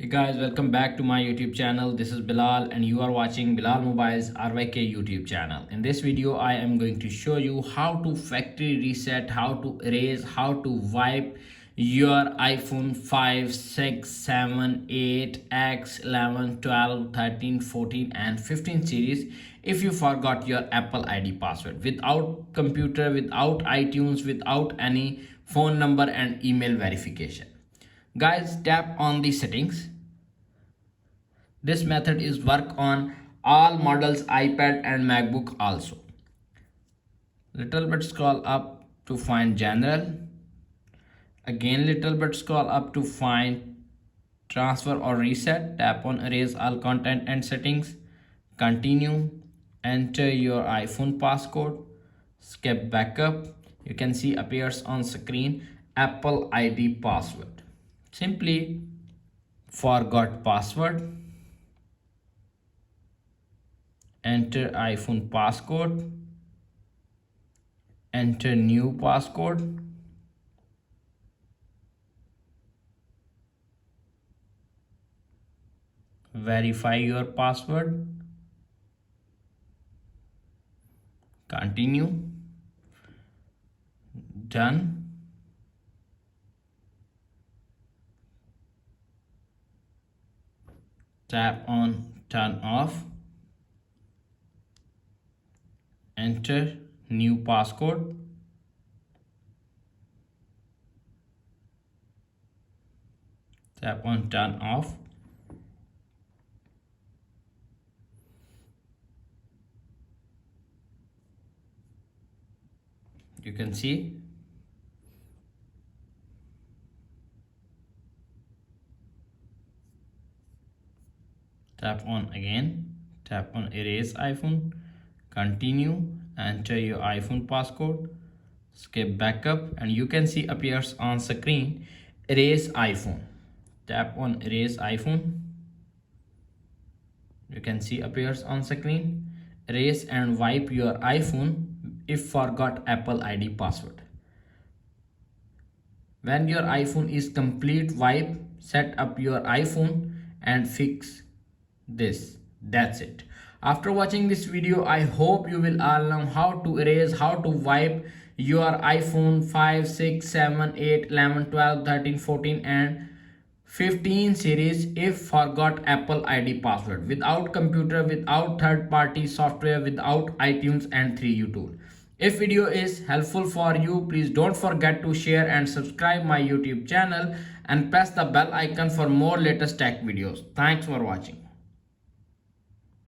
Hey guys, welcome back to my YouTube channel. This is Bilal and you are watching Bilal Mobile's RYK YouTube channel. In this video, I am going to show you how to factory reset, how to erase, how to wipe your iPhone 5, 6, 7, 8, X, 11, 12, 13, 14 and 15 series if you forgot your Apple ID password without computer, without iTunes, without any phone number and email verification. Guys, tap on the settings. This method is work on all models iPad and MacBook also. Little bit scroll up to find general. Again little bit scroll up to find transfer or reset. Tap on erase all content and settings. Continue. Enter your iPhone passcode. Skip backup. You can see appears on screen Apple ID password. Simply forgot password. Enter iPhone passcode. Enter new passcode. Verify your password. Continue. Done. Tap on turn off. Enter new passcode. Tap on turn off. You can see tap on again. Tap on erase iPhone. Continue. Enter your iPhone passcode. Skip backup and you can see appears on screen erase iPhone. Tap on erase iPhone. You can see appears on screen erase and wipe your iPhone if forgot Apple ID password. When your iPhone is complete wipe, set up your iPhone and fix this. That's it. After watching this video, I hope you will all know how to erase, how to wipe your iPhone 5, 6, 7, 8, 11, 12, 13, 14 and 15 series if forgot Apple ID password without computer, without third party software, without iTunes and 3U tool. If video is helpful for you, please don't forget to share and subscribe my YouTube channel and press the bell icon for more latest tech videos. Thanks for watching.